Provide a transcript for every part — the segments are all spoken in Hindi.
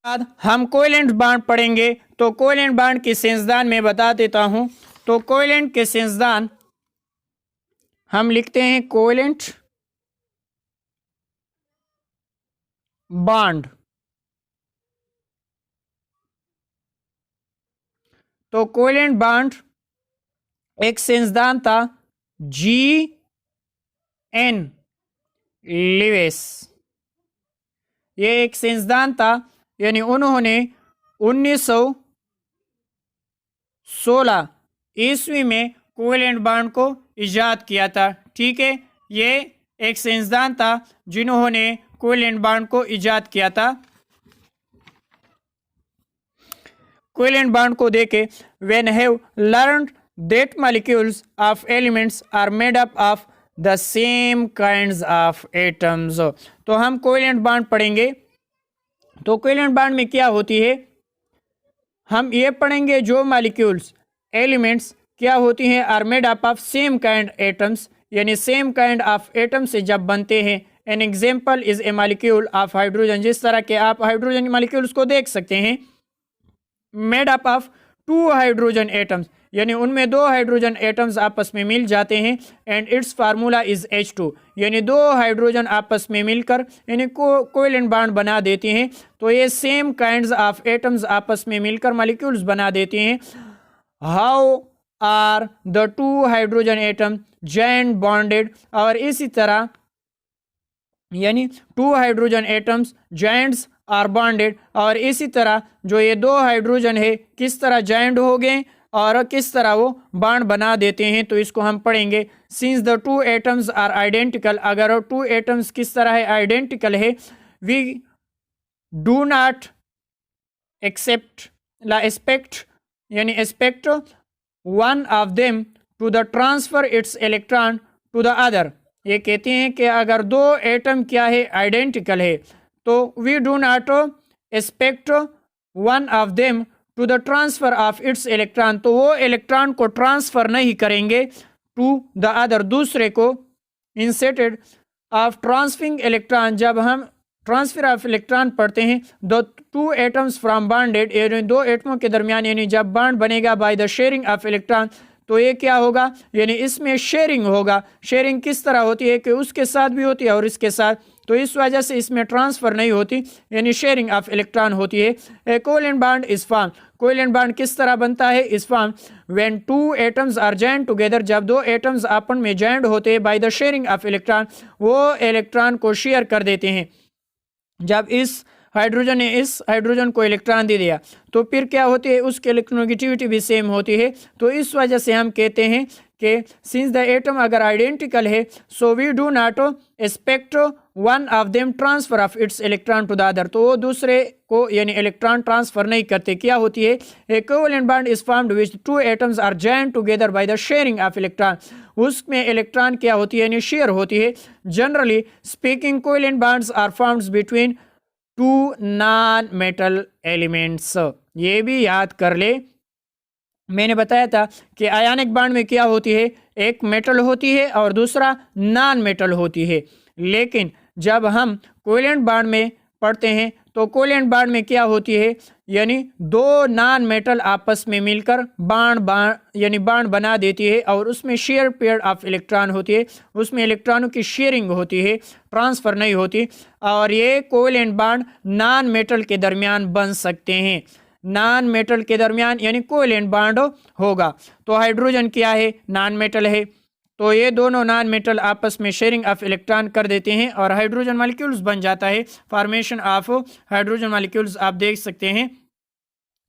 बाद हम कोवेलेंट बॉन्ड पढ़ेंगे। तो कोवेलेंट बॉन्ड की सिंसदान में बता देता हूं। तो कोवेलेंट के सिंसदान हम लिखते हैं कोवेलेंट बॉन्ड। तो कोवेलेंट बॉन्ड एक सिंसदान था जी एन लिविस। ये एक सिंसदान था, यानी उन्होंने 1916 ईस्वी में कोवेलेंट बॉन्ड को इजाद किया था। ठीक है, ये एक साइंसदान था जिन्होंने कोवेलेंट बॉन्ड को इजाद किया था। कोवेलेंट बॉन्ड को देखे, when have learned that molecules of elements are made up of the same kinds of atoms. तो हम कोवेलेंट बॉन्ड पढ़ेंगे। तो कोवेलेंट बॉन्ड में क्या होती है, हम ये पढ़ेंगे जो मॉलिक्यूल्स एलिमेंट्स क्या होती हैं, are made up of same kind atoms, यानी सेम काइंड ऑफ एटम से जब बनते हैं। An example is a molecule of hydrogen. जिस तरह के आप हाइड्रोजन मॉलिक्यूल्स को देख सकते हैं, made up of 2 hydrogen atoms, यानी उनमें 2 हाइड्रोजन एटम्स आपस में मिल जाते हैं। And it's formula is H2, यानी 2 हाइड्रोजन आपस में मिलकर यानी कोवेलेंट बॉन्ड बना देते हैं। तो ये सेम काइंड्स ऑफ एटम्स आपस में मिलकर मॉलिक्यूल्स बना देते हैं। How are the 2 hydrogen atom joint bonded, और इसी तरह यानी 2 hydrogen atoms joints are bonded, और इसी तरह जो ये 2 हाइड्रोजन है किस तरह जॉइंट हो गए और किस तरह वो बॉन्ड बना देते हैं। तो इसको हम पढ़ेंगे। Since the 2 atoms are identical, अगर 2 एटम्स किस तरह है, आइडेंटिकल है, वी डू नॉट एक्सेप्ट ला एक्सपेक्ट यानी expect one of them to the transfer its electron to the other. ये कहते हैं कि अगर 2 एटम क्या है, आइडेंटिकल है, तो we do not expect one of them to the transfer of its electron, तो वो इलेक्ट्रॉन को ट्रांसफर नहीं करेंगे टू द अदर, दूसरे को। इंस्टेड ऑफ ट्रांसफरिंग इलेक्ट्रॉन, जब हम ट्रांसफर ऑफ इलेक्ट्रॉन पढ़ते हैं, द 2 एटम्स फ्रॉम बॉन्डेड, यानी 2 एटमों के दरमियान यानी जब बॉन्ड बनेगा bye the sharing of electron, तो ये क्या होगा, यानी इसमें शेयरिंग होगा। शेयरिंग किस तरह होती है कि उसके साथ भी होती है और इसके साथ, तो इस वजह से इसमें ट्रांसफर नहीं होती, यानी शेयरिंग ऑफ इलेक्ट्रॉन होती है। A covalent bond is form, covalent bond किस तरह बनता है, इस form when 2 atoms are joint together, जब 2 एटम्स आपस में जॉइंट होते हैं by the sharing of electron, वो इलेक्ट्रॉन को शेयर कर देते हैं। जब इस हाइड्रोजन ने इस हाइड्रोजन को इलेक्ट्रॉन दे दिया, तो फिर क्या होती है, उसकी इलेक्ट्रोनेगेटिविटी भी सेम होती है। तो इस वजह से हम कहते हैं कि सिंस द एटम अगर आइडेंटिकल है, so we do not expect one of them transfer of its electron to the other, तो वो दूसरे को यानी इलेक्ट्रॉन ट्रांसफर नहीं करते। क्या होती है, a covalent bond is formed which 2 atoms are joint together by the sharing of electron, उसमें इलेक्ट्रॉन क्या होती है, यानी शेयर होती है। Generally speaking covalent bonds are formed between 2 non metal elements. ये भी याद कर ले, मैंने बताया था कि आयनिक बॉन्ड में क्या होती है, एक मेटल होती है और दूसरा नॉन मेटल होती है। लेकिन जब हम कोवेलेंट बॉन्ड में पढ़ते हैं, तो कोवेलेंट बॉन्ड में क्या होती है, यानी 2 नॉन मेटल आपस में मिलकर यानी बॉन्ड बना देती है, और उसमें शेयर पेयर ऑफ इलेक्ट्रॉन होती है, उसमें इलेक्ट्रॉनों की शेयरिंग होती है, ट्रांसफर नहीं होती। और ये कोवेलेंट बॉन्ड नॉन मेटल के दरमियान बन सकते हैं, नॉन मेटल के दरमियान यानी कोवेलेंट बॉन्ड होगा। तो हाइड्रोजन क्या है, नॉन मेटल है, तो ये दोनों नॉन मेटल आपस में शेयरिंग ऑफ इलेक्ट्रॉन कर देते हैं और हाइड्रोजन मॉलिक्यूल्स बन जाता है। फॉर्मेशन ऑफ हाइड्रोजन मॉलिक्यूल्स आप देख सकते हैं।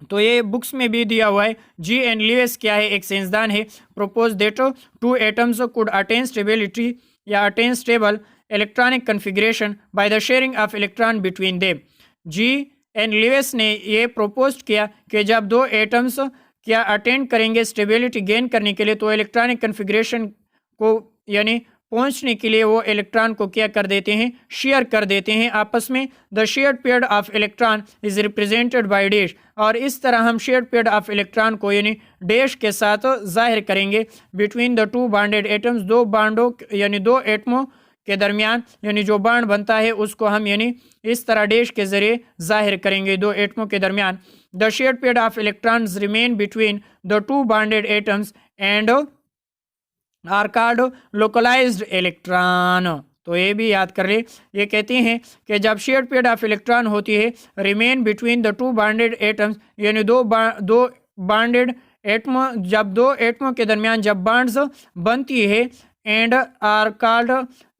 तो ये बुक्स में भी दिया हुआ है। G.N. Lewis क्या है, एक साइंसदान है, propose that 2 atoms could attain stability या attain stable electronic configuration by the sharing of electron between them. G.N. Lewis ने ये प्रोपोज किया कि जब 2 एटम्स क्या अटेंड करेंगे स्टेबिलिटी गेन करने के लिए, तो इलेक्ट्रॉनिक कन्फिग्रेशन को यानी पहुंचने के लिए वो इलेक्ट्रॉन को क्या कर देते हैं, शेयर कर देते हैं आपस में। The shared pair of electron is represented by dash, और इस तरह हम शेयर्ड पेयर ऑफ इलेक्ट्रॉन को यानी डैश के साथ जाहिर करेंगे बिटवीन द 2 बॉन्डेड एटम्स, 2 बॉन्डों यानी 2 एटमों के दरमियान यानी जो बॉन्ड बनता है उसको हम यानी इस तरह डैश के जरिए जाहिर करेंगे। दो एटमों के दरमियान the shared pair of electrons remain between the two bonded atoms and are called localised electron. तो ये भी याद कर ले, ये कहते हैं कि जब शेयर्ड पेयर ऑफ इलेक्ट्रॉन होती है remain between the two bonded atoms यानी दो बॉन्डेड एटम, जब दो एटमों के दरमियान जब बॉन्ड्स बनती है and are called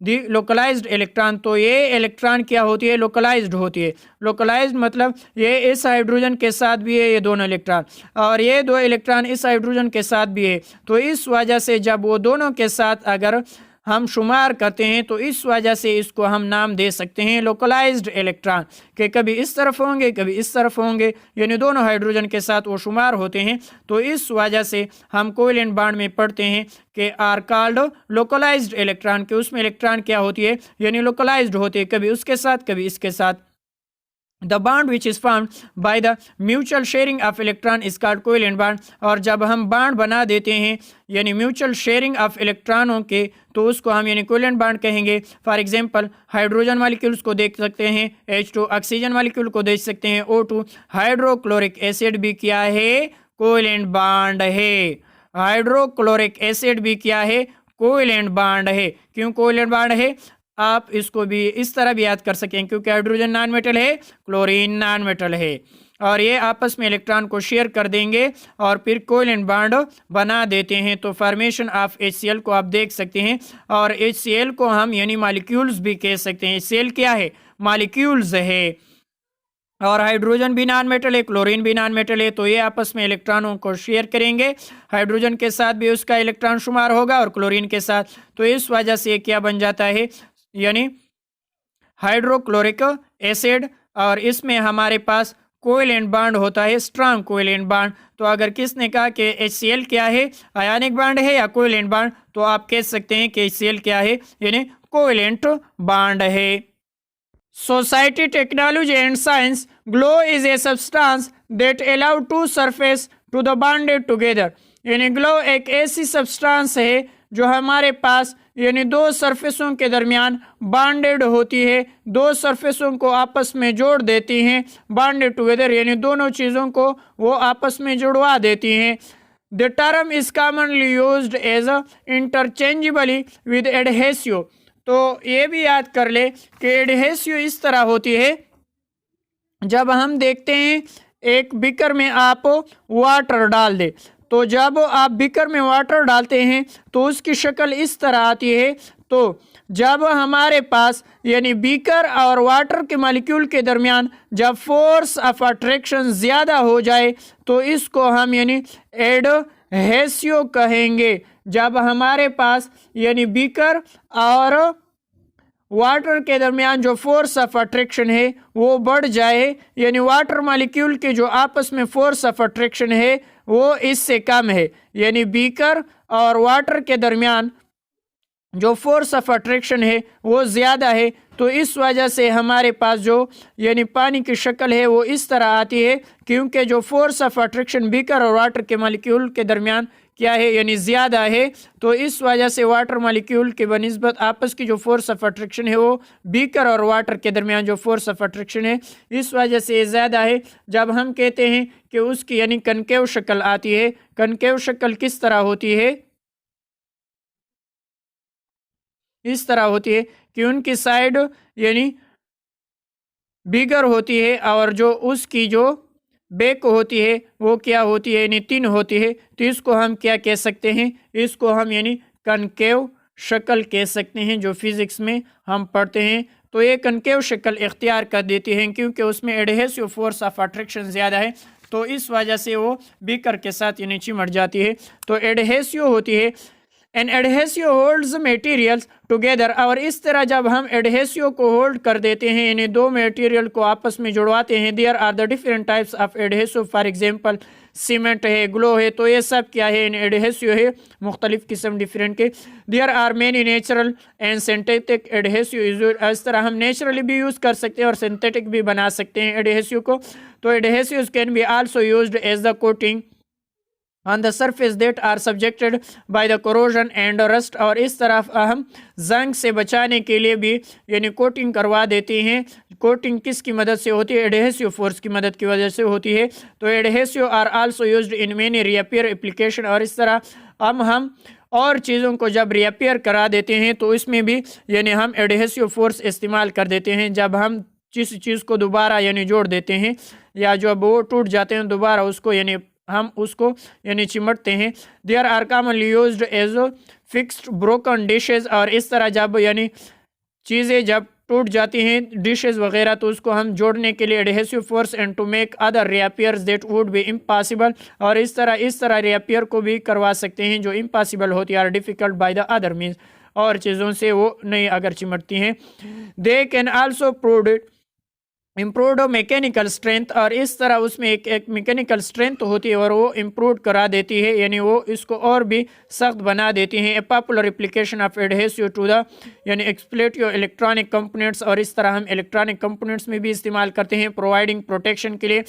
the localised electron, तो ये इलेक्ट्रॉन क्या होती है, लोकलाइज्ड होती है। लोकलाइज्ड मतलब ये इस हाइड्रोजन के साथ भी है ये दोनों इलेक्ट्रॉन, और ये दो इलेक्ट्रॉन इस हाइड्रोजन के साथ भी है। तो इस वजह से जब वो दोनों के साथ अगर हम शुमार करते हैं तो इस वजह से इसको हम नाम दे सकते हैं लोकलाइज्ड इलेक्ट्रॉन, कि कभी इस तरफ होंगे कभी इस तरफ होंगे, यानी दोनों हाइड्रोजन के साथ वो शुमार होते हैं। तो इस वजह से हम कोवेलेंट बॉन्ड में पढ़ते हैं कि आर कॉल्ड लोकलाइज्ड इलेक्ट्रॉन, के उसमें इलेक्ट्रॉन क्या होती है, यानी लोकलाइज्ड होती है, कभी उसके साथ कभी इसके साथ। The bond which is formed by the mutual sharing of electron is called covalent bond। और जब हम बॉन्ड बना देते हैं यानी म्यूचुअल शेयरिंग ऑफ इलेक्ट्रॉनों के, तो उसको हम यानी कोवेलेंट बॉन्ड कहेंगे। फॉर एग्जांपल हाइड्रोजन मॉलिक्यूल्स को देख सकते हैं H2, ऑक्सीजन मॉलिक्यूल को देख सकते हैं O2, हाइड्रोक्लोरिक एसिड भी क्या है, कोवेलेंट बॉन्ड है। हाइड्रोक्लोरिक एसिड भी क्या है, कोवेलेंट बॉन्ड है। क्यों कोवेलेंट बॉन्ड है, आप इसको भी इस तरह भी याद कर सकें, क्योंकि हाइड्रोजन नॉन मेटल है, क्लोरीन नॉन मेटल है, और ये आपस में इलेक्ट्रॉन को शेयर कर देंगे और फिर कोवेलेंट बॉन्ड बना देते हैं। तो फॉर्मेशन ऑफ HCl को आप देख सकते हैं, और HCl को हम यानी मॉलिक्यूल्स भी कह सकते हैं। HCl क्या है, मॉलिक्यूल्स है, और हाइड्रोजन भी नॉन मेटल है, क्लोरीन भी नॉन मेटल है। तो ये आपस में इलेक्ट्रॉनों को शेयर करेंगे, हाइड्रोजन के साथ भी उसका इलेक्ट्रॉन शुमार होगा और क्लोरीन के साथ। तो इस वजह से क्या बन जाता है, यानी हाइड्रोक्लोरिक एसिड, और इसमें हमारे पास कोवेलेंट बॉन्ड होता है, स्ट्रांग कोवेलेंट बॉन्ड। तो अगर किसने कहा कि HCl क्या है, आयनिक बॉन्ड है या कोवेलेंट बॉन्ड, तो आप कह सकते हैं कि HCl क्या है, यानी कोवेलेंट बॉन्ड है। Society, technology and science, glue is a substance that allow to surface to the bonded together. यानी ग्लो एक ऐसी सब्सटेंस है जो हमारे पास यानी दो सरफेसों के दरमियान बॉन्डेड होती है, दो सरफेसों को आपस में जोड़ देती हैं, बॉन्डेड टुगेदर यानी दोनों चीज़ों को वो आपस में जुड़वा देती हैं। The term is commonly used as interchangeably with adhesive. तो ये भी याद कर ले कि एडहेसिव इस तरह होती है, जब हम देखते हैं एक बीकर में आप वाटर डाल दे, तो जब आप बीकर में वाटर डालते हैं तो उसकी शक्ल इस तरह आती है। तो जब हमारे पास यानी बीकर और वाटर के मॉलिक्यूल के दरमियान जब फोर्स ऑफ अट्रैक्शन ज़्यादा हो जाए तो इसको हम यानी एडहेसिव कहेंगे। जब हमारे पास यानी बीकर और वाटर के दरमियान जो फोर्स ऑफ अट्रैक्शन है वो बढ़ जाए, यानी वाटर मॉलिक्यूल के जो आपस में फोर्स ऑफ अट्रैक्शन है वो इससे कम है, यानी बीकर और वाटर के दरमियान जो फोर्स ऑफ अट्रैक्शन है वो ज़्यादा है। तो इस वजह से हमारे पास जो यानी पानी की शक्ल है वो इस तरह आती है, क्योंकि जो फोर्स ऑफ अट्रैक्शन बीकर और वाटर के मॉलिक्यूल के दरमियान क्या है, यानी ज़्यादा है। तो इस वजह से वाटर मॉलिक्यूल के बनिस्बत आपस की जो फोर्स ऑफ अट्रैक्शन है वो बीकर और वाटर के दरमियान जो फोर्स ऑफ अट्रैक्शन है इस वजह से ज़्यादा है। जब हम कहते हैं कि उसकी यानी कनकेव शक्ल आती है, कनकेव शक्ल किस तरह होती है, इस तरह होती है कि उनकी साइड यानी बिगर होती है और जो उसकी जो बैक होती है वो क्या होती है, यानी तीन होती है। तो इसको हम क्या कह सकते हैं, इसको हम यानी कनकेव शक्ल कह सकते हैं, जो फिज़िक्स में हम पढ़ते हैं। तो ये कनकेव शक्ल इख्तियार कर देती हैं क्योंकि उसमें एडहेसिव फोर्स ऑफ अट्रैक्शन ज़्यादा है, तो इस वजह से वो बीकर के साथ यानी चिमट जाती है। तो एडहेसिव होती है। An adhesive holds materials together, और इस तरह जब हम एडहेसिव को होल्ड कर देते हैं यानी दो मटेरियल को आपस में जुड़वाते हैं। There are the different types of adhesive, for example cement है, ग्लो है, तो ये सब क्या है, एडहेसिव है, मुख्तलिफ किस्म डिफरेंट के। There are many natural and synthetic adhesive, इस तरह हम नेचुरली भी यूज़ कर सकते हैं और सिंथेटिक भी बना सकते हैं एडहेसिव को। तो adhesive can be also used as the coating on the surface that are subjected by the corrosion and rust, और इस तरफ हम जंग से बचाने के लिए भी यानी कोटिंग करवा देते हैं। कोटिंग किसकी मदद से होती है? एडहेसिव फोर्स की मदद की वजह से होती है। तो adhesive are also used in many repair application, और इस तरह हम और चीज़ों को जब रीअपियर करा देते हैं तो इसमें भी यानी हम एडहेसिव फोर्स इस्तेमाल कर देते हैं। जब हम जिस चीज़ को दोबारा यानी जोड़ देते हैं या जब वो टूट जाते हैं दोबारा उसको यानी हम उसको यानी चिमटते हैं। There are commonly used as fixed broken dishes, और इस तरह जब यानी चीज़ें जब टूट जाती हैं डिशेस वगैरह तो उसको हम जोड़ने के लिए adhesive force and to make other reappears that would be impossible, और इस तरह रिअपियर को भी करवा सकते हैं जो इम्पॉसिबल होती है, or difficult by the other means, और चीज़ों से वो नहीं अगर चिमटती हैं। They can also produce improved mechanical strength, और इस तरह उसमें एक मैकेनिकल स्ट्रेंथ होती है और वो इम्प्रूव करा देती है यानी वो इसको और भी सख्त बना देती हैं। A popular application of adhesive to the यानी एक्सप्लेटिव इलेक्ट्रॉनिक कंपोनेंट्स, और इस तरह हम इलेक्ट्रॉनिक कंपोनेंट्स में भी इस्तेमाल करते हैं प्रोवाइडिंग प्रोटेक्शन के लिए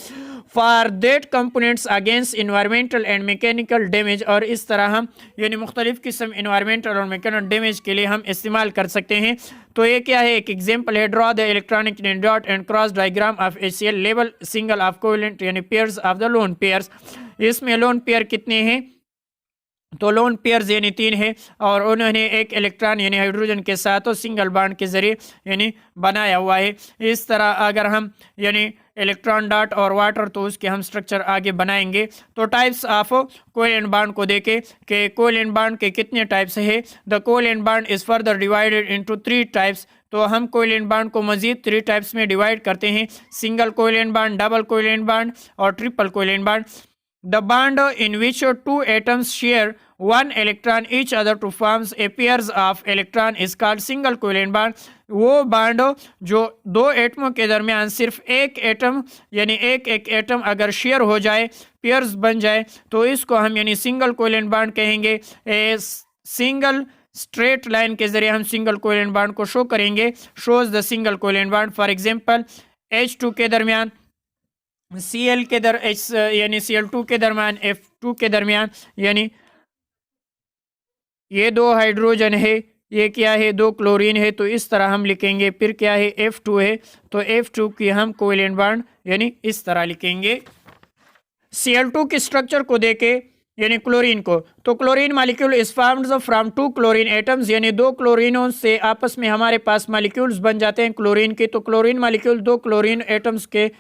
for that components against environmental and mechanical damage, और इस तरह हम यानी मुख्तलिफ किस्म इन्वायरमेंटल और मैकेनिकल डैमेज के लिए हम इस्तेमाल कर सकते हैं। तो ये क्या है? एक एग्जांपल है, draw the electronic dot and cross diagram of HCl level single of covalent यानी pairs of the lone pairs. इसमें लोन पेयर कितने हैं? तो लोन पेयर्स यानी 3 है, और उन्होंने एक इलेक्ट्रॉन यानी हाइड्रोजन के साथ और सिंगल बॉन्ड के जरिए यानी बनाया हुआ है। इस तरह अगर हम यानी इलेक्ट्रॉन डॉट और वाटर तो उसके हम स्ट्रक्चर आगे बनाएंगे। तो टाइप्स ऑफ कोवेलेंट बॉन्ड को देखें कि कोवेलेंट बॉन्ड के कितने टाइप्स है। The covalent bond is further divided into 3 types, तो हम कोवेलेंट बॉन्ड को मजीद 3 टाइप्स में डिवाइड करते हैं, single covalent bond, double covalent bond और triple covalent bond. The bond in which 2 atoms share 1 electron each other to forms a pairs of electron is called single covalent bond। वो बॉन्ड जो 2 एटमों के दरमियान सिर्फ एक एटम यानी एक एटम अगर शेयर हो जाए पेयर्स बन जाए तो इसको हम यानी सिंगल कोवेलेंट बॉन्ड कहेंगे। ए सिंगल स्ट्रेट लाइन के जरिए हम सिंगल कोवेलेंट बॉन्ड को शो करेंगे, shows the single covalent bond. For example H2 के दरमियान Cl के यानी Cl2 के दरमियान F2 के दरमियान यानी ये 2 हाइड्रोजन है, ये क्या है? 2 क्लोरीन है, तो इस तरह हम लिखेंगे। फिर क्या है? F2 है, तो F2 की हम कोवेलेंट बॉन्ड यानी इस तरह लिखेंगे। Cl2 के स्ट्रक्चर को देके यानी क्लोरीन को, तो chlorine molecule is formed from 2 chlorine atoms, यानी 2 क्लोरीनों से आपस में हमारे पास मॉलिक्यूल्स बन जाते हैं क्लोरीन के। तो क्लोरीन मॉलिक्यूल 2 क्लोरीन एटम्स के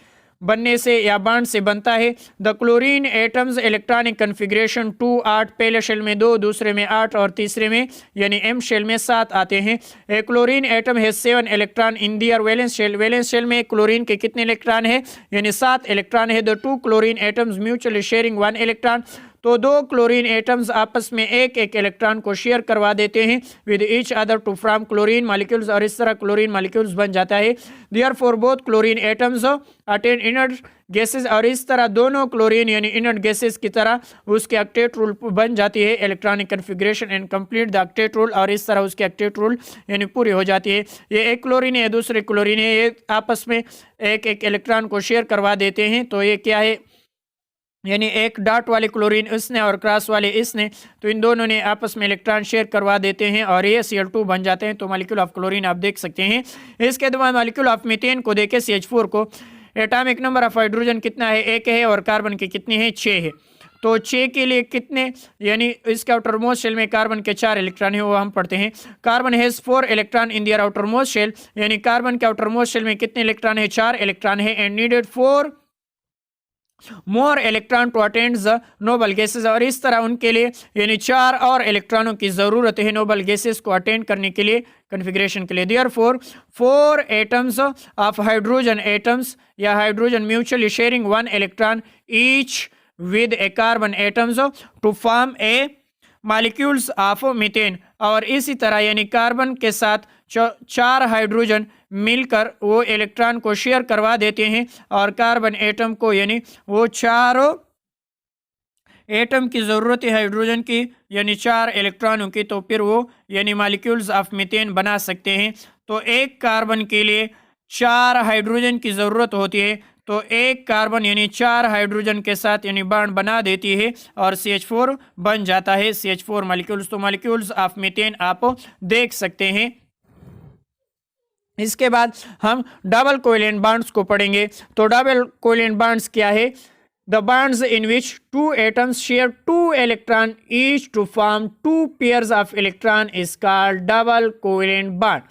बनने से या बॉन्ड से बनता है। The chlorine atoms electronic configuration 2 8, पहले शेल में 2, दूसरे में 8 और तीसरे में यानी M शेल में 7 आते हैं। ए क्लोरीन एटम है 7 electron in their valence shell. Valence shell में क्लोरीन के कितने इलेक्ट्रॉन है? यानी 7 इलेक्ट्रॉन है। The 2 chlorine atoms mutually sharing 1 electron, तो 2 क्लोरीन एटम्स आपस में एक इलेक्ट्रॉन को शेयर करवा देते हैं with each other to from chlorine molecules, और इस तरह क्लोरीन मॉलिक्यूल्स बन जाता है। Therefore both chlorine atoms attain inert gases, और इस तरह दोनों क्लोरीन यानी इनर्ट गैसेस की तरह उसके ऑक्टेट रूल बन जाती है। Electronic configuration and complete the octet rule, और इस तरह उसके ऑक्टेट रूल यानी पूरी हो जाती है। ये एक क्लोरीन है, दूसरे क्लोरीन है, ये आपस में एक इलेक्ट्रॉन को शेयर करवा देते हैं। तो ये क्या है? यानी एक डॉट वाले क्लोरीन इसने और क्रॉस वाले इसने, तो इन दोनों ने आपस में इलेक्ट्रॉन शेयर करवा देते हैं और ये Cl2 बन जाते हैं। तो मॉलिक्यूल ऑफ क्लोरीन आप देख सकते हैं। इसके बाद मॉलिक्यूल ऑफ मीथेन को देखें, CH4 को, एटॉमिक नंबर ऑफ हाइड्रोजन कितना है? 1 है, और कार्बन के कितने हैं? 6 है। तो 6 के लिए कितने यानी इसके आउटर मोस्ट शेल में कार्बन के 4 इलेक्ट्रॉन है, वो हम पढ़ते हैं। Carbon has 4 electron in their outer most shell, यानी कार्बन के आउटर मोस्ट शेल में कितने इलेक्ट्रॉन है? 4 इलेक्ट्रॉन है। And needed 4 more electron to attend the noble gases, और इस तरह उनके लिए यानी 4 और इलेक्ट्रॉनों की जरूरत है नोबल गैसेज को अटेंड करने के लिए, कन्फिग्रेशन के लिए। Therefore 4 atoms of hydrogen atoms या hydrogen mutually sharing 1 electron each with a carbon atoms to form a molecules of methane, और इसी तरह यानी कार्बन के साथ 4 हाइड्रोजन मिलकर वो इलेक्ट्रॉन को शेयर करवा देते हैं, और कार्बन एटम को यानी वो 4 एटम की ज़रूरत है हाइड्रोजन की यानी 4 इलेक्ट्रॉनों की, तो फिर वो यानी मॉलिक्यूल्स ऑफ मीथेन बना सकते हैं। तो एक कार्बन के लिए 4 हाइड्रोजन की ज़रूरत होती है, तो एक कार्बन यानी 4 हाइड्रोजन के साथ यानी बॉन्ड बना देती है और CH4 बन जाता है, CH4 मॉलिक्यूल्स। तो मॉलिक्यूल्स ऑफ मीथेन आप देख सकते हैं। इसके बाद हम डबल कोवेलेंट बॉन्ड्स को पढ़ेंगे। तो डबल कोवेलेंट बॉन्ड्स क्या है? The bonds in which two atoms share 2 electron each to form 2 pairs of electron is called double covalent bond.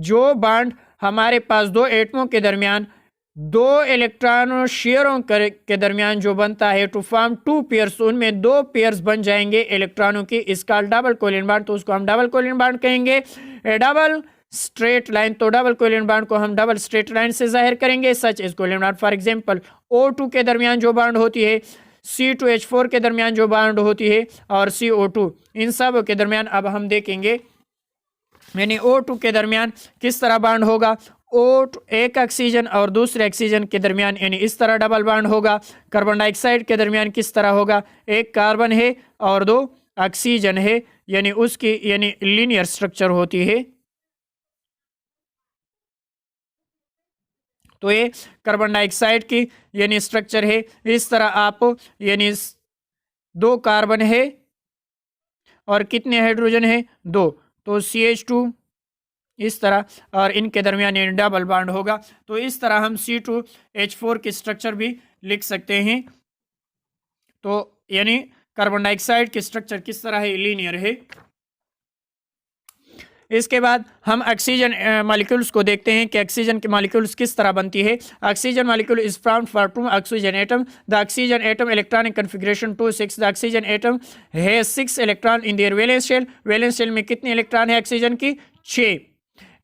जो बॉन्ड हमारे पास दो एटमों के दरमियान 2 इलेक्ट्रॉन शेयरों के दरमियान जो बनता है टू फॉर्म 2 पेयर्स, उनमें 2 पेयर्स बन जाएंगे इलेक्ट्रॉनों की, इस कॉल्ड डबल कोवेलेंट बॉन्ड। तो उसको हम डबल कोवेलेंट बॉन्ड कहेंगे। डबल स्ट्रेट लाइन, तो डबल कोवेलेंट बॉन्ड को हम डबल स्ट्रेट लाइन से जाहिर करेंगे। Such is covalent bond for example O2 के दरमियान जो बॉन्ड होती है, C2H4 के दरमियान जो बॉन्ड होती है और CO2, इन सब के दरमियान अब हम देखेंगे यानी O2 के दरमियान किस तरह बॉन्ड होगा। O2 एक ऑक्सीजन और दूसरे ऑक्सीजन के दरमियान यानी इस तरह डबल बॉन्ड होगा। कार्बन डाइऑक्साइड के दरमियान किस तरह होगा, एक कार्बन है और 2 ऑक्सीजन है, यानी उसकी यानी लीनियर स्ट्रक्चर होती है। तो ये कार्बन डाइऑक्साइड की यानी स्ट्रक्चर है। इस तरह आप यानी 2 कार्बन है और कितने हाइड्रोजन है, 2, तो CH2 इस तरह, और इनके दरमियान यानी डबल बॉन्ड होगा। तो इस तरह हम C2H4 की स्ट्रक्चर भी लिख सकते हैं। तो यानी कार्बन डाइऑक्साइड की स्ट्रक्चर किस तरह है, लीनियर है। इसके बाद हम ऑक्सीजन मॉलिक्यूल्स को देखते हैं कि ऑक्सीजन के मॉलिक्यूल्स किस तरह बनती है। Oxygen molecule is formed for 2 oxygen atom. The oxygen atom electronic configuration 2 6। The oxygen atom है 6 electron in their valence shell. Valence shell में कितने इलेक्ट्रॉन है ऑक्सीजन की, 6।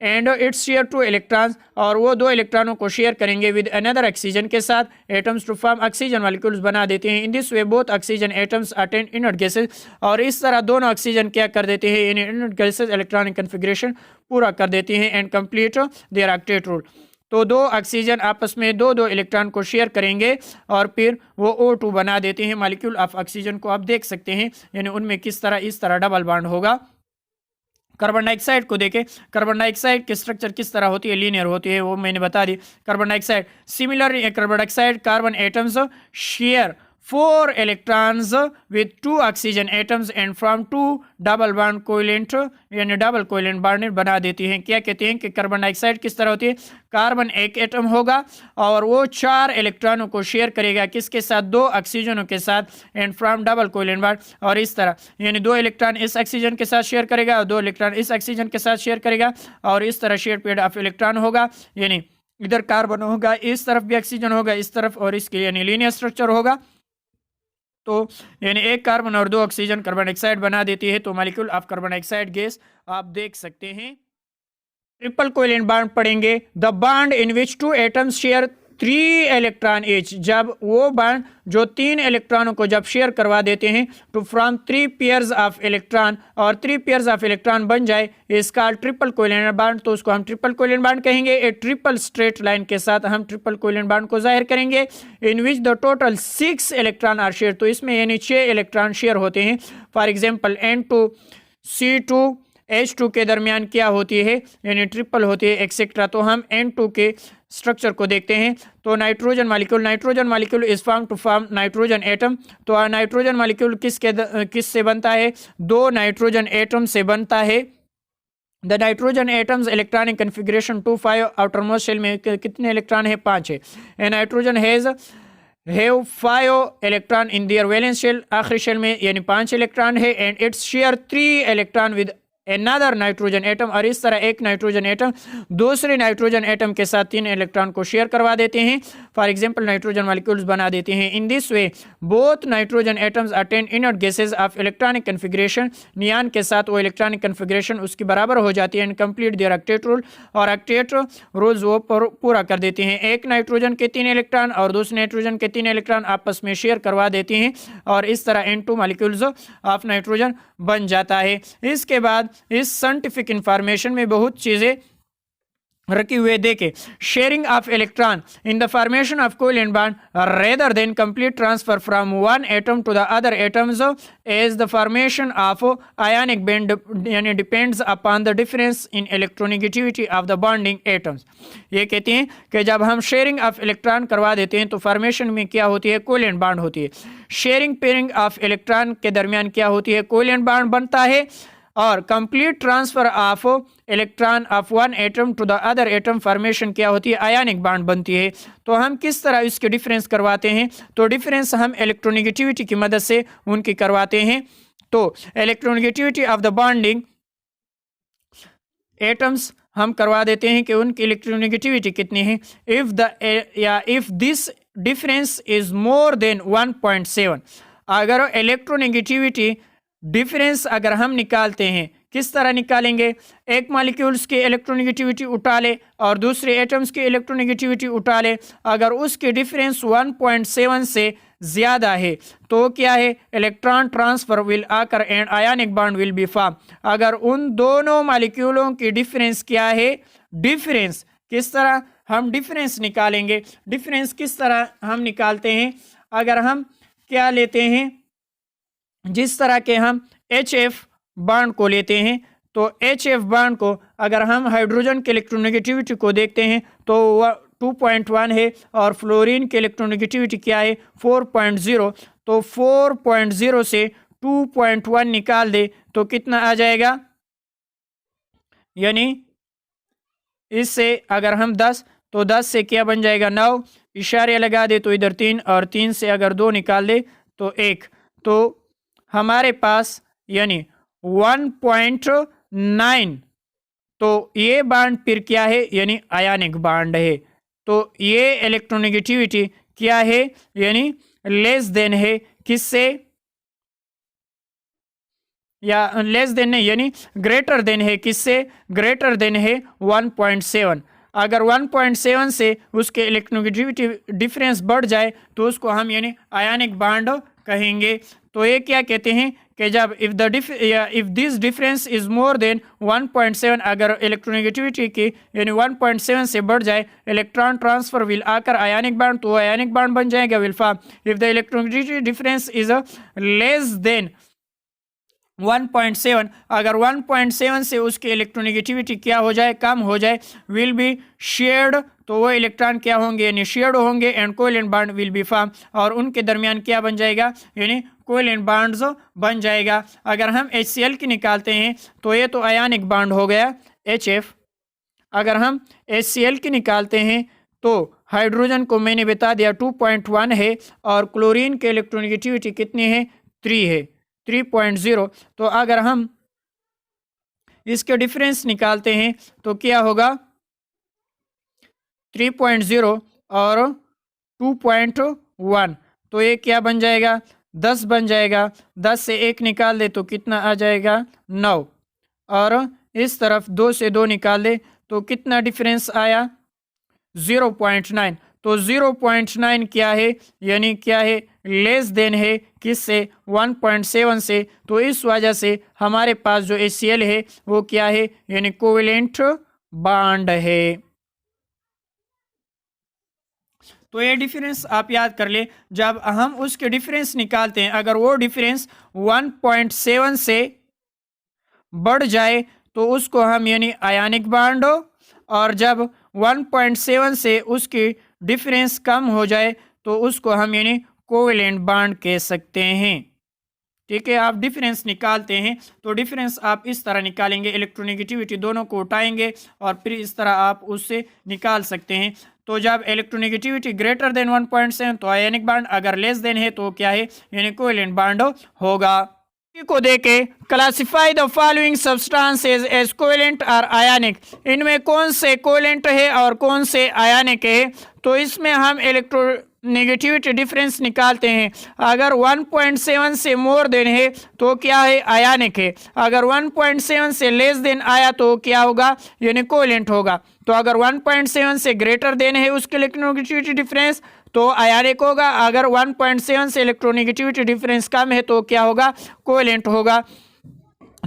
एंड इट्स शेयर 2 इलेक्ट्रॉन्स, और वो 2 इलेक्ट्रॉनों को शेयर करेंगे विद अनदर ऑक्सीजन के साथ। Atoms to form oxygen molecules बना देते हैं। In this way both oxygen atoms attain inert gases, और इस तरह दोनों ऑक्सीजन क्या कर देते हैं, यानी इनर्ट गैसेस इलेक्ट्रॉनिक कन्फिग्रेशन पूरा कर देती हैं and complete their octet rule. तो 2 ऑक्सीजन आपस में 2 इलेक्ट्रॉन को शेयर करेंगे और फिर वो O2 बना देते हैं। मॉलिक्यूल ऑफ ऑक्सीजन को आप देख सकते हैं, यानी उनमें किस तरह इस तरह डबल बॉन्ड होगा। कार्बन डाइऑक्साइड को देखें, कार्बन डाइऑक्साइड की स्ट्रक्चर किस तरह होती है, लीनियर होती है, वो मैंने बता दी। Carbon dioxide similar, carbon dioxide carbon atoms share 4 electrons with 2 oxygen atoms and from 2 double bond covalent यानी डबल कोवेलेंट बॉन्ड बना देती हैं। क्या कहते हैं कि कार्बन डाइऑक्साइड किस तरह होती है, कार्बन एक एटम होगा और वो 4 इलेक्ट्रॉनों को शेयर करेगा किसके साथ, 2 ऑक्सीजनों के साथ, and from double covalent bond, और इस तरह यानी 2 इलेक्ट्रॉन इस ऑक्सीजन के साथ शेयर करेगा और 2 इलेक्ट्रॉन इस ऑक्सीजन के साथ शेयर करेगा, और इस तरह शेयर पेड ऑफ इलेक्ट्रॉन होगा। यानी इधर कार्बन होगा, इस तरफ भी ऑक्सीजन होगा, इस तरफ, और इसके यानी लीनियर स्ट्रक्चर होगा। तो यानी एक कार्बन और 2 ऑक्सीजन कार्बन डाइऑक्साइड बना देती है। तो molecule of carbon dioxide gas आप देख सकते हैं। ट्रिपल कोवेलेंट बॉन्ड पढ़ेंगे। The bond in which 2 atoms share 3 electron each, जब वो बॉन्ड जो 3 इलेक्ट्रॉनों को जब शेयर करवा देते हैं to from 3 pairs of electron, और 3 पेयर्स ऑफ इलेक्ट्रॉन बन जाए, इसका ट्रिपल कोवेलेंट बॉन्ड, तो उसको हम ट्रिपल कोवेलेंट बॉन्ड कहेंगे। ए ट्रिपल स्ट्रेट लाइन के साथ हम ट्रिपल कोवेलेंट बॉन्ड को जाहिर करेंगे। In which the total 6 electron are share, तो इसमें यानी 6 इलेक्ट्रॉन शेयर होते हैं। फॉर एग्जाम्पल N2C2H2 के दरमियान क्या होती है, यानी ट्रिपल होती है एक्सेट्रा। तो हम N2 के स्ट्रक्चर को देखते हैं। तो nitrogen molecule is form to form nitrogen atom. तो नाइट्रोजन मॉलिक्यूल किस से बनता है, 2 नाइट्रोजन एटम से बनता है। The nitrogen atoms electronic configuration 2 5, outermost shell में कितने इलेक्ट्रॉन है, 5 है। And nitrogen have 5 electron in their valence shell, आखिरी शेल में यानी 5 इलेक्ट्रॉन है। And it's share 3 electron with another nitrogen atom, और इस तरह एक नाइट्रोजन एटम दूसरे नाइट्रोजन एटम के साथ 3 इलेक्ट्रॉन को शेयर करवा देते हैं। फॉर एग्जांपल नाइट्रोजन मॉलिक्यूल्स बना देते हैं। In this way both nitrogen atoms attain inert gases of electronic configuration, neon के साथ वो इलेक्ट्रॉनिक कन्फिग्रेशन उसकी बराबर हो जाती है। And complete their octet rule, और ऑक्टेट रूल्स वो पूरा कर देते हैं। एक नाइट्रोजन के 3 इलेक्ट्रॉन और दूसरे नाइट्रोजन के 3 इलेक्ट्रॉन आपस में शेयर करवा देते हैं, और इस तरह N2 मॉलिक्यूल्स ऑफ नाइट्रोजन बन जाता है। इसके बाद इस साइंटिफिक इंफॉर्मेशन में बहुत चीज़ें रखे हुए देखे, sharing of electron in the formation of covalent bond rather than complete transfer from one atom to the other atoms as the formation of ionic bond यानी depends upon the difference in electronegativity of the bonding atoms. ये कहते हैं कि जब हम शेयरिंग ऑफ इलेक्ट्रॉन करवा देते हैं तो फॉर्मेशन में क्या होती है, कोवेलेंट बॉन्ड होती है। शेयरिंग पेयरिंग ऑफ इलेक्ट्रॉन के दरमियान क्या होती है, कोवेलेंट बॉन्ड बनता है। और complete transfer of electron of one atom to the other atom formation क्या होती है, आयनिक बॉन्ड बनती है। तो हम किस तरह इसके डिफरेंस करवाते हैं, तो डिफरेंस हम इलेक्ट्रोनेगेटिविटी की मदद से उनकी करवाते हैं। तो electronegativity of the bonding atoms हम करवा देते हैं कि उनकी इलेक्ट्रोनेगेटिविटी कितनी है। If this difference is more than 1.7, अगर इलेक्ट्रोनेगेटिविटी डिफरेंस अगर हम निकालते हैं, किस तरह निकालेंगे, एक मॉलिक्यूल्स की इलेक्ट्रोनेगेटिविटी उठा ले और दूसरे एटम्स की इलेक्ट्रोनेगेटिविटी उठा ले, अगर उसके डिफरेंस 1.7 से ज़्यादा है तो क्या है, इलेक्ट्रॉन ट्रांसफर विल आकर and ionic bond will be form. अगर उन दोनों मॉलिक्यूलों की डिफरेंस क्या है, डिफरेंस किस तरह हम डिफरेंस निकालेंगे, डिफरेंस किस तरह हम निकालते हैं, अगर हम क्या लेते हैं, जिस तरह के हम HF बॉन्ड को लेते हैं, तो HF बॉन्ड को अगर हम हाइड्रोजन के इलेक्ट्रोनेगेटिविटी को देखते हैं तो वह 2.1 है और फ्लोरीन के इलेक्ट्रोनेगेटिविटी क्या है, 4.0। तो 4.0 से 2.1 निकाल दे तो कितना आ जाएगा, यानी इससे अगर हम 10 तो 10 से क्या बन जाएगा, 9, इशारे लगा दे तो इधर 3 और 3 से अगर 2 निकाल दे तो 1, तो हमारे पास यानी 1.9। तो ये बॉन्ड फिर क्या है, यानी आयनिक बॉन्ड है। तो ये इलेक्ट्रोनेगेटिविटी क्या है, यानी लेस देन है किससे, या लेस देन नहीं यानी ग्रेटर देन है किससे, ग्रेटर देन है 1.7। अगर 1.7 से उसके इलेक्ट्रोनेगेटिविटी डिफरेंस बढ़ जाए तो उसको हम यानी आयनिक बॉन्ड कहेंगे। तो ये क्या कहते हैं कि जब if this difference is more than 1.7, अगर इलेक्ट्रोनेगेटिविटी की यानी 1.7 से बढ़ जाए, इलेक्ट्रॉन ट्रांसफर विल आकर आयनिक बॉन्ड, तो आयनिक बॉन्ड बन जाएगा will form. If the electronegativity difference is less than 1.7, अगर 1.7 से उसकी इलेक्ट्रोनेगेटिविटी क्या हो जाए, कम हो जाए, विल बी शेयर्ड, तो वो इलेक्ट्रॉन क्या होंगे, यानी शेयर्ड होंगे and covalent bond will be form, और उनके दरमियान क्या बन जाएगा, यानी कोवेलेंट बॉन्ड्स बन जाएगा। अगर हम HCl की निकालते हैं तो ये तो आयनिक बॉन्ड हो गया HF। अगर हम HCl की निकालते हैं तो हाइड्रोजन को मैंने बता दिया 2.1 है और क्लोरीन के इलेक्ट्रोनेगेटिविटी कितनी है, 3 है, 3.0। तो अगर हम इसके डिफरेंस निकालते हैं तो क्या होगा, 3.0 और 2.1, तो ये क्या बन जाएगा, 10 बन जाएगा। 10 से 1 निकाल दे तो कितना आ जाएगा, 9, और इस तरफ 2 से 2 निकाल दे तो कितना डिफरेंस आया, 0.9। तो 0.9 क्या है, यानी क्या है, लेस देन है किससे, 1.7 से। तो इस वजह से हमारे पास जो HCl है वो क्या है, यानी कोवेलेंट बॉन्ड है। तो ये डिफरेंस आप याद कर ले, जब हम उसके डिफरेंस निकालते हैं, अगर वो डिफरेंस 1.7 से बढ़ जाए तो उसको हम यानी आयनिक बॉन्ड, और जब 1.7 से उसकी डिफरेंस कम हो जाए तो उसको हम यानी कोवेलेंट बॉन्ड कह सकते हैं। ठीक है, आप डिफरेंस निकालते हैं तो डिफरेंस आप इस तरह निकालेंगे, इलेक्ट्रोनेगेटिविटी दोनों को उठाएंगे और फिर इस तरह आप उससे निकाल सकते हैं। तो जब इलेक्ट्रोनेगेटिविटी ग्रेटर देन 1.7 तो आयनिक बॉन्ड, अगर लेस देन है तो क्या है, यानी कोवेलेंट बॉन्ड होगा। को देके classify the following substances as covalent और आयनिक, इनमें कौन से कोवेलेंट है और कौन से आयनिक है। तो इसमें हम इलेक्ट्रोनेगेटिविटी डिफरेंस निकालते हैं, अगर 1.7 से मोर देन है तो क्या है, आयनिक है, अगर 1.7 से लेस देन आया तो क्या होगा, यानी कोवेलेंट होगा। तो अगर 1.7 से ग्रेटर देन है उसके इलेक्ट्रोनेगेटिविटी डिफरेंस तो आयनिक होगा, अगर 1.7 से इलेक्ट्रोनेगेटिविटी डिफरेंस कम है तो क्या होगा, कोवेलेंट होगा।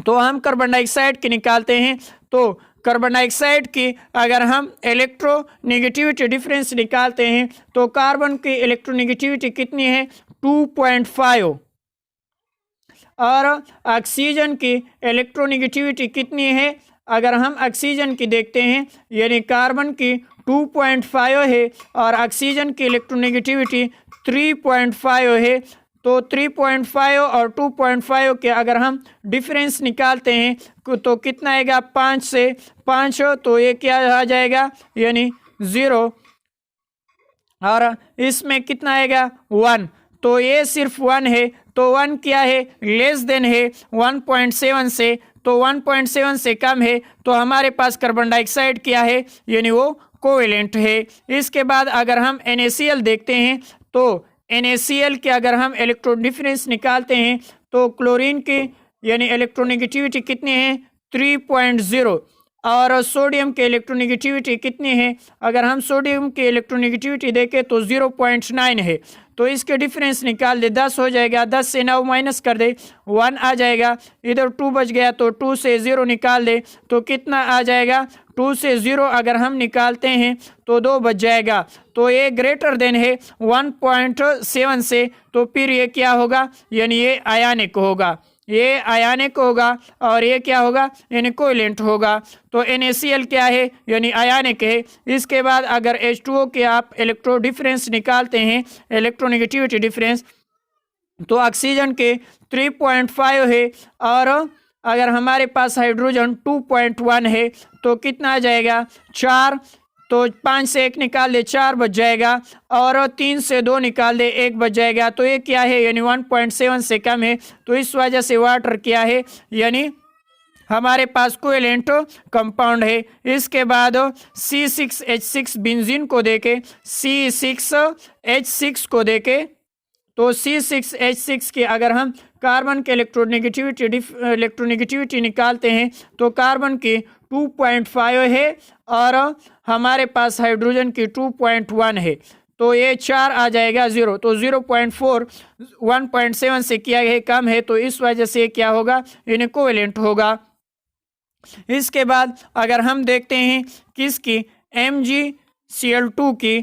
तो हम कार्बन डाइऑक्साइड के निकालते हैं, तो कार्बन डाइऑक्साइड की अगर हम इलेक्ट्रोनेगेटिविटी डिफरेंस निकालते हैं तो कार्बन की इलेक्ट्रोनेगेटिविटी कितनी है 2.5 और ऑक्सीजन की इलेक्ट्रोनेगेटिविटी कितनी है, अगर हम ऑक्सीजन की देखते हैं यानी कार्बन की 2.5 है और ऑक्सीजन की इलेक्ट्रोनेगेटिविटी 3.5 है। तो 3.5 और 2.5 के अगर हम डिफरेंस निकालते हैं तो कितना आएगा 5 से 5, तो ये क्या आ जाएगा यानी 0 और इसमें कितना आएगा 1, तो ये सिर्फ 1 है। तो 1 क्या है लेस देन है 1.7 से, तो 1.7 से कम है तो हमारे पास कार्बन डाइऑक्साइड क्या है यानी वो कोवेलेंट है। इसके बाद अगर हम NaCl देखते हैं तो NaCl के अगर हम इलेक्ट्रॉन डिफरेंस निकालते हैं तो क्लोरीन की यानी इलेक्ट्रोनेगेटिविटी कितनी है 3.0 और सोडियम के इलेक्ट्रोनेगेटिविटी कितनी है, अगर हम सोडियम की इलेक्ट्रोनेगेटिविटी देखें तो 0.9 है। तो इसके डिफरेंस निकाल दे 10 हो जाएगा, 10 से 9 माइनस कर दे 1 आ जाएगा, इधर 2 बच गया तो 2 से 0 निकाल दे तो कितना आ जाएगा 2 से 0 अगर हम निकालते हैं तो 2 बच जाएगा। तो ये ग्रेटर देन है 1.7 से, तो फिर ये क्या होगा यानी ये आयनिक होगा, ये आयनिक होगा और ये क्या होगा यानी कोवेलेंट होगा। तो NaCl क्या है यानी आयनिक है। इसके बाद अगर H2O के आप इलेक्ट्रो डिफरेंस निकालते हैं इलेक्ट्रोनेगेटिविटी डिफरेंस तो ऑक्सीजन के 3.5 है और अगर हमारे पास हाइड्रोजन 2.1 है तो कितना आ जाएगा 4, तो 5 से 1 निकाल दे 4 बच जाएगा और 3 से 2 निकाल दे 1 बच जाएगा। तो ये क्या है यानी 1.7 से कम है, तो इस वजह से वाटर क्या है यानी हमारे पास कोवेलेंट कंपाउंड है। इसके बाद C6H6 बेंजीन को देखें, C6H6 को देखें तो C6H6 की अगर हम कार्बन के इलेक्ट्रोनेगेटिविटी निकालते हैं तो कार्बन की 2.5 है और हमारे पास हाइड्रोजन की 2.1 है, तो ये 4 आ जाएगा 0, तो 0.4 1.7 से क्या है कम है, तो इस वजह से क्या होगा यानी कोवेलेंट होगा। इसके बाद अगर हम देखते हैं किसकी MgCl2 की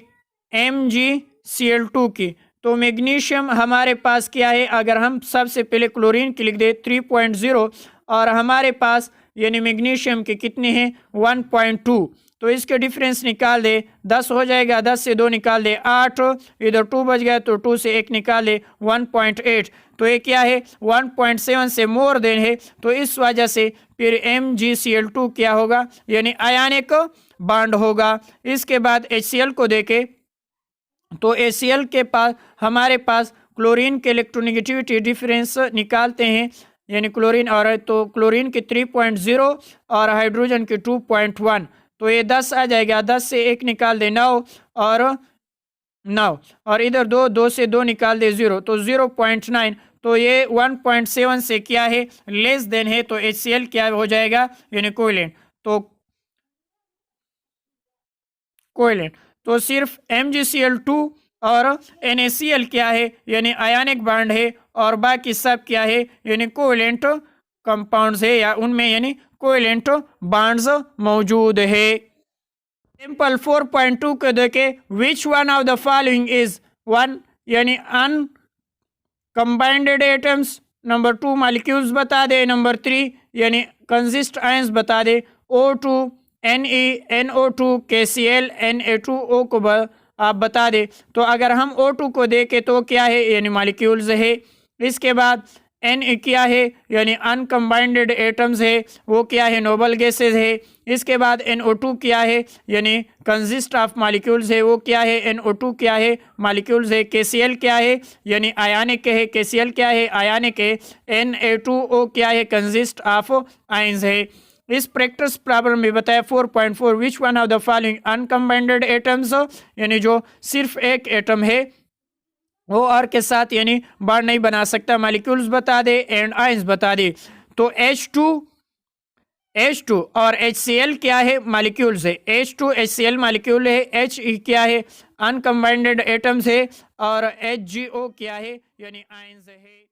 तो मैग्नीशियम हमारे पास क्या है, अगर हम सबसे पहले क्लोरीन की लिख दे 3.0 और हमारे पास यानी मैग्नीशियम के कितने हैं 1.2, तो इसके डिफरेंस निकाल दे 10 हो जाएगा, 10 से 2 निकाल दे 8, इधर 2 बच गया तो 2 से 1 निकाल दे 1.8, तो ये क्या है 1.7 से मोर देन है, तो इस वजह से फिर MgCl2 क्या होगा यानी आयनिक बॉन्ड होगा। इसके बाद HCl को देखें तो HCl के पास हमारे पास क्लोरीन के इलेक्ट्रोनेगेटिविटी डिफरेंस निकालते हैं यानी क्लोरीन और तो क्लोरीन की 3.0 और हाइड्रोजन की 2.1, तो ये 10 आ जाएगा, 10 से 1 निकाल दे 9 और इधर 2 से 2 निकाल दे 0, तो 0.9, तो ये 1.7 से क्या है लेस देन है, तो HCl क्या हो जाएगा यानी कोवेलेंट। तो सिर्फ MgCl2 और NaCl क्या है यानी आयनिक बॉन्ड है और बाकी सब क्या है यानी कोवेलेंट कंपाउंड्स है या उनमें यानी कोवेलेंट बॉन्ड्स मौजूद है। सिंपल 4.2 को देखें, विच one of the following is 1 यानी अनकंबाइंड एटम्स, नंबर 2 मॉलिक्यूल्स बता दे, नंबर 3 यानी कंसिस्ट आयंस बता दे, O2 Ne NO2 KCl Na2O को आप बता दे। तो अगर हम O2 को देखें तो क्या है यानी मॉलिक्यूल्स है। इसके बाद Na क्या है यानी अनकंबाइंड एटम्स है, वो क्या है नोबल गैसेज है। इसके बाद NO2 क्या है यानी कंसिस्ट ऑफ मॉलिक्यूल्स है, वो क्या है NO2 क्या है मॉलिक्यूल्स है। KCl क्या है यानी आयनिक है, KCl क्या है आयनिक है। Na2O क्या है कंसिस्ट ऑफ आयंस है। इस प्रैक्टिस प्रॉब्लम में बताया 4.4 which one of the following uncombined atoms यानी जो सिर्फ एक एटम है वो और के साथ यानी बॉन्ड नहीं बना सकता, मॉलिक्यूल्स बता दे एंड आयंस बता दे। तो H2 और HCl क्या है मॉलिक्यूल्स है, H2 HCl मॉलिक्यूल है, He क्या है अनकंबाइंड एटम्स है और HgO क्या है यानी आयंस है।